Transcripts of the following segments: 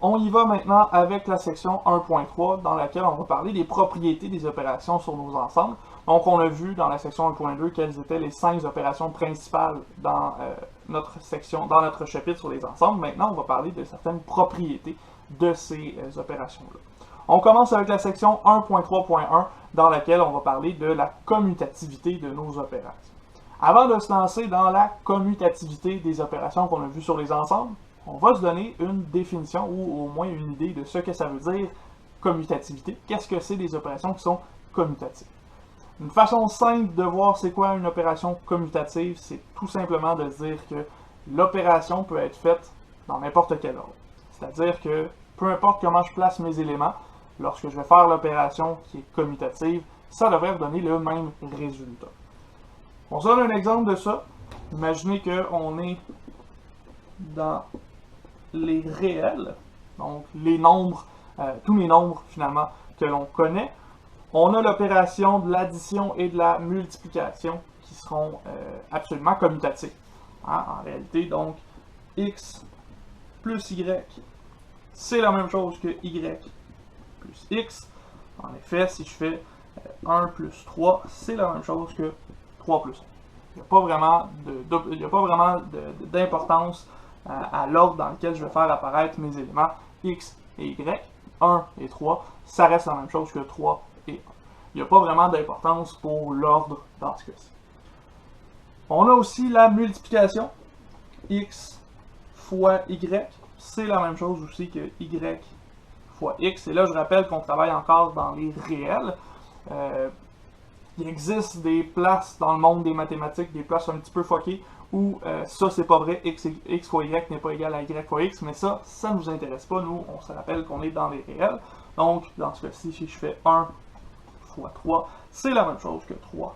On y va maintenant avec la section 1.3 dans laquelle on va parler des propriétés des opérations sur nos ensembles. Donc on a vu dans la section 1.2 quelles étaient les 5 opérations principales dans notre chapitre sur les ensembles. Maintenant on va parler de certaines propriétés de ces opérations-là. On commence avec la section 1.3.1 dans laquelle on va parler de la commutativité de nos opérations. Avant de se lancer dans la commutativité des opérations qu'on a vues sur les ensembles, on va se donner une définition ou au moins une idée de ce que ça veut dire commutativité. Qu'est-ce que c'est des opérations qui sont commutatives? Une façon simple de voir c'est quoi une opération commutative, c'est tout simplement de dire que l'opération peut être faite dans n'importe quel ordre. C'est-à-dire que peu importe comment je place mes éléments, lorsque je vais faire l'opération qui est commutative, ça devrait me donner le même résultat. On se donne un exemple de ça. Imaginez qu'on est dans les réels, donc les nombres, tous les nombres finalement que l'on connaît. On a l'opération de l'addition et de la multiplication qui seront absolument commutatives. Hein, en réalité, donc, x plus y, c'est la même chose que y plus x. En effet, si je fais 1 plus 3, c'est la même chose que 3 plus 1. Il n'y a pas vraiment d'importance à l'ordre dans lequel je vais faire apparaître mes éléments x et y. 1 et 3, ça reste la même chose que 3 et 1. Il n'y a pas vraiment d'importance pour l'ordre dans ce cas-ci. On a aussi la multiplication. X fois y, c'est la même chose aussi que y fois x. Et là, je rappelle qu'on travaille encore dans les réels. Il existe des places dans le monde des mathématiques, des places un petit peu fuckées, où ça, c'est pas vrai, x fois y n'est pas égal à y fois x, mais ça ne nous intéresse pas. Nous, on se rappelle qu'on est dans les réels. Donc, dans ce cas-ci, si je fais 1 fois 3, c'est la même chose que 3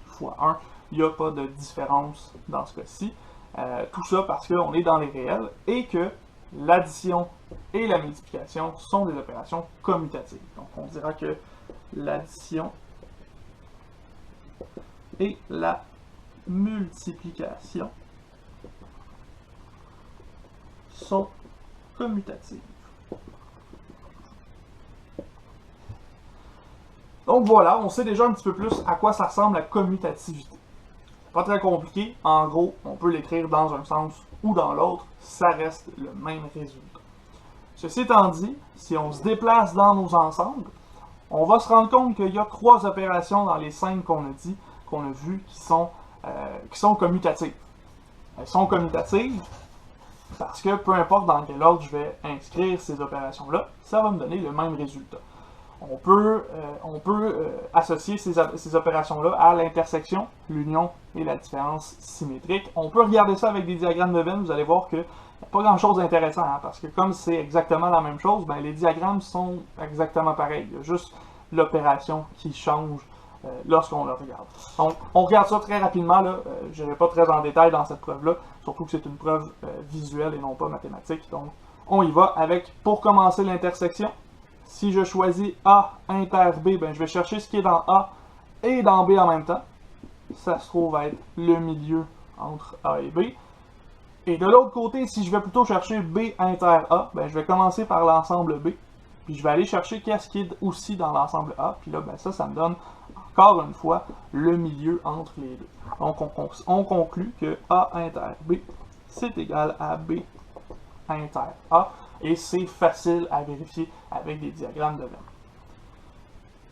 fois 1. Il n'y a pas de différence dans ce cas-ci. Tout ça parce qu'on est dans les réels et que l'addition et la multiplication sont des opérations commutatives. Donc, on dira que l'addition et la multiplication sont commutatives. Donc voilà, on sait déjà un petit peu plus à quoi ça ressemble la commutativité. Pas très compliqué, en gros, on peut l'écrire dans un sens ou dans l'autre, ça reste le même résultat. Ceci étant dit, si on se déplace dans nos ensembles, on va se rendre compte qu'il y a 3 opérations dans les 5 qu'on a dit, qu'on a vues, qui sont commutatives. Elles sont commutatives parce que peu importe dans quel ordre je vais inscrire ces opérations-là, ça va me donner le même résultat. On peut associer ces opérations-là à l'intersection, l'union et la différence symétrique. On peut regarder ça avec des diagrammes de Venn, vous allez voir qu'il n'y a pas grand-chose d'intéressant, hein, parce que comme c'est exactement la même chose, ben, les diagrammes sont exactement pareils. Il y a juste l'opération qui change lorsqu'on le regarde. Donc, on regarde ça très rapidement, là. Je n'irai pas très en détail dans cette preuve-là, surtout que c'est une preuve visuelle et non pas mathématique. Donc, on y va avec, pour commencer, l'intersection. Si je choisis A inter B, ben, je vais chercher ce qui est dans A et dans B en même temps. Ça se trouve être le milieu entre A et B. Et de l'autre côté, si je vais plutôt chercher B inter A, ben, je vais commencer par l'ensemble B. Puis je vais aller chercher qu'est-ce qui est aussi dans l'ensemble A. Puis là, ben, ça me donne encore une fois le milieu entre les deux. Donc on conclut que A inter B, c'est égal à B inter A. Et c'est facile à vérifier avec des diagrammes de Venn.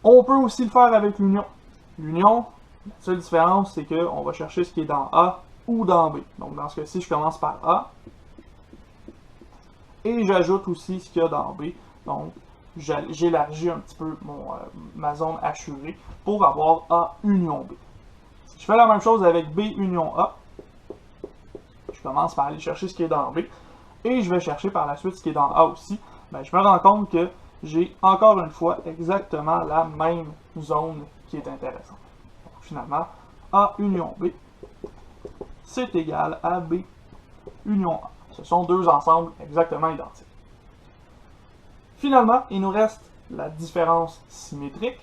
On peut aussi le faire avec l'union. L'union, la seule différence, c'est qu'on va chercher ce qui est dans A ou dans B. Donc dans ce cas-ci, je commence par A. Et j'ajoute aussi ce qu'il y a dans B. Donc j'élargis un petit peu ma zone hachurée pour avoir A union B. Si je fais la même chose avec B union A, je commence par aller chercher ce qui est dans B. Et je vais chercher par la suite ce qui est dans A aussi, ben, je me rends compte que j'ai encore une fois exactement la même zone qui est intéressante. Donc, finalement, A union B, c'est égal à B union A. Ce sont deux ensembles exactement identiques. Finalement, il nous reste la différence symétrique.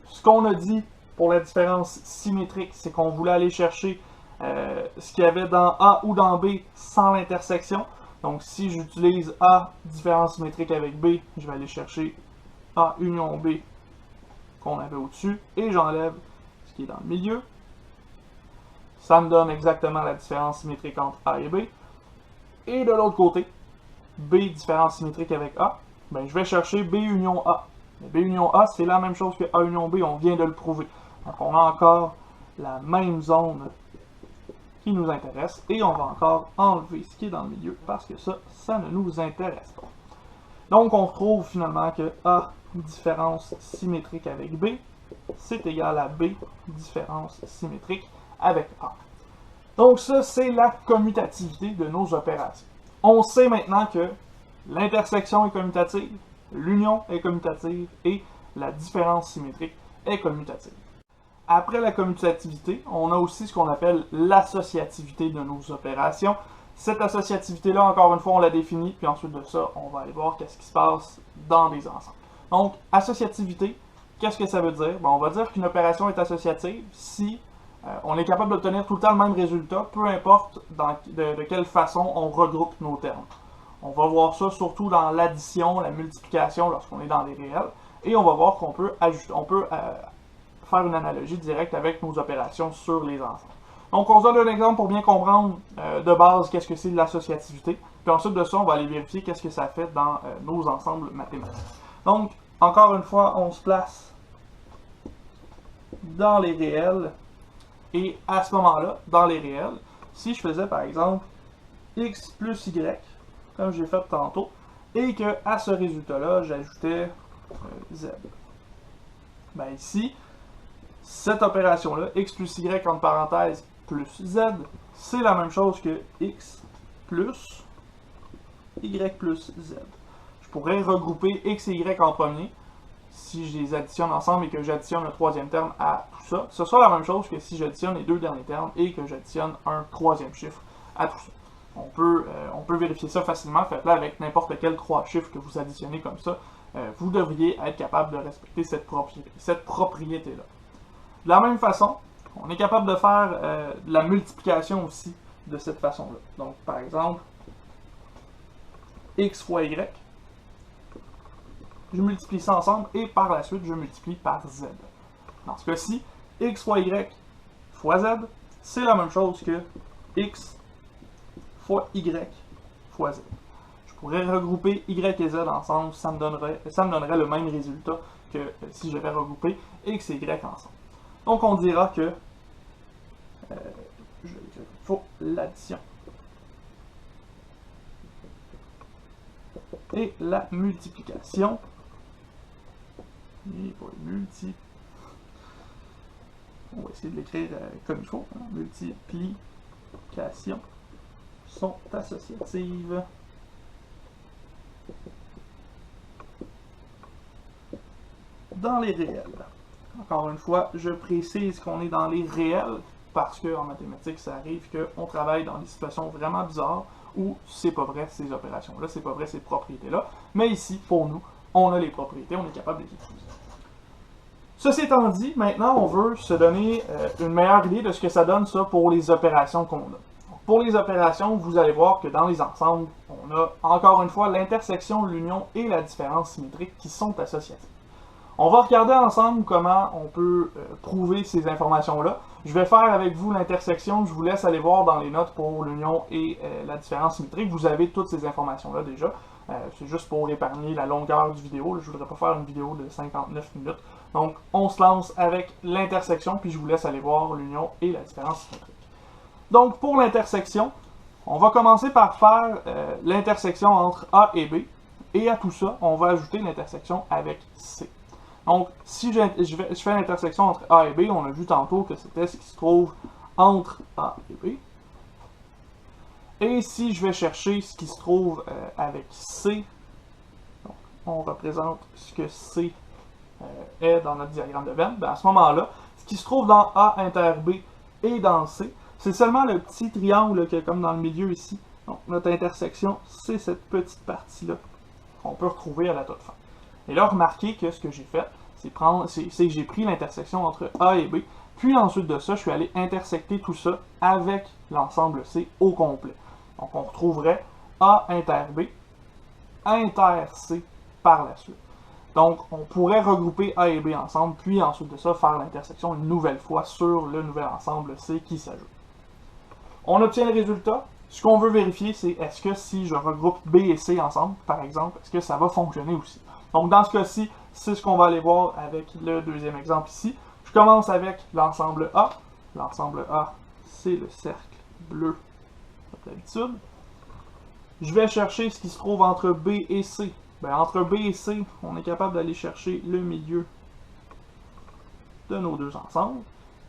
Ce qu'on a dit pour la différence symétrique, c'est qu'on voulait aller chercher ce qu'il y avait dans A ou dans B sans l'intersection. Donc si j'utilise A différence symétrique avec B, je vais aller chercher A union B qu'on avait au-dessus, et j'enlève ce qui est dans le milieu. Ça me donne exactement la différence symétrique entre A et B. Et de l'autre côté, B différence symétrique avec A, ben, je vais chercher B union A. Mais B union A, c'est la même chose que A union B, on vient de le prouver. Donc on a encore la même zone qui nous intéresse, et on va encore enlever ce qui est dans le milieu, parce que ça ne nous intéresse pas. Donc on retrouve finalement que A différence symétrique avec B, c'est égal à B différence symétrique avec A. Donc ça, c'est la commutativité de nos opérations. On sait maintenant que l'intersection est commutative, l'union est commutative et la différence symétrique est commutative. Après la commutativité, on a aussi ce qu'on appelle l'associativité de nos opérations. Cette associativité-là, encore une fois, on la définit, puis ensuite de ça, on va aller voir qu'est-ce qui se passe dans les ensembles. Donc, associativité, qu'est-ce que ça veut dire? Bon, on va dire qu'une opération est associative si on est capable d'obtenir tout le temps le même résultat, peu importe de quelle façon on regroupe nos termes. On va voir ça surtout dans l'addition, la multiplication lorsqu'on est dans les réels, et on va voir qu'on peut faire une analogie directe avec nos opérations sur les ensembles. Donc on se donne un exemple pour bien comprendre de base qu'est-ce que c'est de l'associativité, puis ensuite de ça on va aller vérifier qu'est-ce que ça fait dans nos ensembles mathématiques. Donc encore une fois on se place dans les réels, et à ce moment-là, dans les réels, si je faisais par exemple x plus y, comme j'ai fait tantôt, et que à ce résultat-là, j'ajoutais z. Ben ici, cette opération-là, x plus y entre parenthèses plus z, c'est la même chose que x plus y plus z. Je pourrais regrouper x et y en premier, si je les additionne ensemble et que j'additionne un troisième terme à tout ça. Ce sera la même chose que si j'additionne les deux derniers termes et que j'additionne un troisième chiffre à tout ça. On peut vérifier ça facilement. Faites-le avec n'importe quel trois chiffres que vous additionnez comme ça. Vous devriez être capable de respecter cette propriété-là. De la même façon, on est capable de faire de la multiplication aussi de cette façon-là. Donc, par exemple, x fois y, je multiplie ça ensemble et par la suite, je multiplie par z. Dans ce cas-ci, x fois y fois z, c'est la même chose que x fois y fois z. Je pourrais regrouper y et z ensemble, ça me donnerait le même résultat que si j'avais regroupé x et y ensemble. Donc on dira que il faut l'addition et la multiplication. Et pour on va essayer de l'écrire comme il faut. Hein. Multiplication sont associatives. Dans les réels. Encore une fois, je précise qu'on est dans les réels parce qu'en mathématiques, ça arrive qu'on travaille dans des situations vraiment bizarres où c'est pas vrai ces opérations-là, c'est pas vrai ces propriétés-là. Mais ici, pour nous, on a les propriétés, on est capable de les utiliser. Ceci étant dit, maintenant, on veut se donner une meilleure idée de ce que ça donne ça pour les opérations qu'on a. Pour les opérations, vous allez voir que dans les ensembles, on a encore une fois l'intersection, l'union et la différence symétrique qui sont associatives. On va regarder ensemble comment on peut prouver ces informations-là. Je vais faire avec vous l'intersection, je vous laisse aller voir dans les notes pour l'union et la différence symétrique. Vous avez toutes ces informations-là déjà. C'est juste pour épargner la longueur du vidéo. Je ne voudrais pas faire une vidéo de 59 minutes. Donc, on se lance avec l'intersection, puis je vous laisse aller voir l'union et la différence symétrique. Donc, pour l'intersection, on va commencer par faire l'intersection entre A et B. Et à tout ça, on va ajouter l'intersection avec C. Donc, si je fais l'intersection entre A et B, on a vu tantôt que c'était ce qui se trouve entre A et B. Et si je vais chercher ce qui se trouve avec C, donc on représente ce que C est dans notre diagramme de Venn, ben à ce moment-là, ce qui se trouve dans A inter B et dans C, c'est seulement le petit triangle qui est comme dans le milieu ici. Donc, notre intersection, c'est cette petite partie-là qu'on peut retrouver à la toute fin. Et là, remarquez que ce que j'ai fait, c'est que j'ai pris l'intersection entre A et B, puis ensuite de ça, je suis allé intersecter tout ça avec l'ensemble C au complet. Donc, on retrouverait A inter B inter C par la suite. Donc, on pourrait regrouper A et B ensemble, puis ensuite de ça, faire l'intersection une nouvelle fois sur le nouvel ensemble C qui s'ajoute. On obtient le résultat. Ce qu'on veut vérifier, c'est est-ce que si je regroupe B et C ensemble, par exemple, est-ce que ça va fonctionner aussi. Donc, dans ce cas-ci, c'est ce qu'on va aller voir avec le deuxième exemple ici. Je commence avec l'ensemble A. L'ensemble A, c'est le cercle bleu, comme d'habitude. Je vais chercher ce qui se trouve entre B et C. Ben, entre B et C, on est capable d'aller chercher le milieu de nos deux ensembles.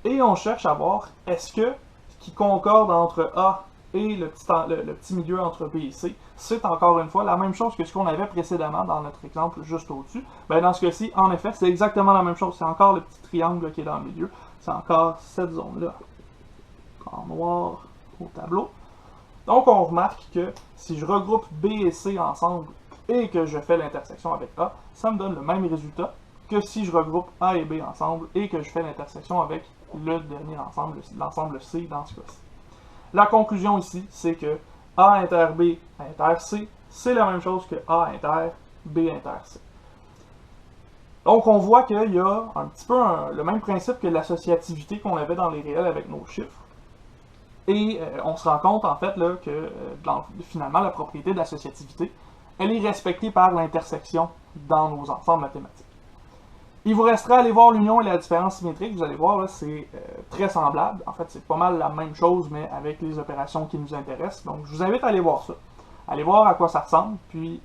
Et on cherche à voir est-ce que ce qui concorde entre A et le petit milieu entre B et C, c'est encore une fois la même chose que ce qu'on avait précédemment dans notre exemple juste au-dessus. Ben, dans ce cas-ci, en effet, c'est exactement la même chose. C'est encore le petit triangle là, qui est dans le milieu. C'est encore cette zone-là, en noir au tableau. Donc, on remarque que si je regroupe B et C ensemble et que je fais l'intersection avec A, ça me donne le même résultat que si je regroupe A et B ensemble et que je fais l'intersection avec le dernier ensemble, l'ensemble C dans ce cas-ci. La conclusion ici, c'est que A inter B inter C, c'est la même chose que A inter B inter C. Donc, on voit qu'il y a un petit peu le même principe que l'associativité qu'on avait dans les réels avec nos chiffres. Et on se rend compte, en fait, là, que finalement, la propriété de l'associativité, elle est respectée par l'intersection dans nos ensembles mathématiques. Il vous restera à aller voir l'union et la différence symétrique. Vous allez voir, là, c'est très semblable. En fait, c'est pas mal la même chose, mais avec les opérations qui nous intéressent. Donc, je vous invite à aller voir ça. Allez voir à quoi ça ressemble, puis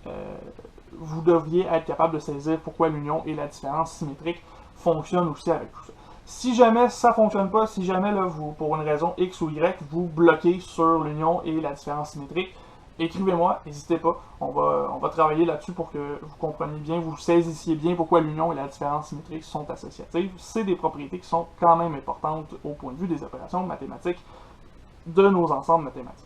vous devriez être capable de saisir pourquoi l'union et la différence symétrique fonctionnent aussi avec tout ça. Si jamais ça ne fonctionne pas, si jamais là, vous, pour une raison X ou Y, vous bloquez sur l'union et la différence symétrique, écrivez-moi, n'hésitez pas. On va travailler là-dessus pour que vous compreniez bien, vous saisissiez bien pourquoi l'union et la différence symétrique sont associatives. C'est des propriétés qui sont quand même importantes au point de vue des opérations mathématiques de nos ensembles mathématiques.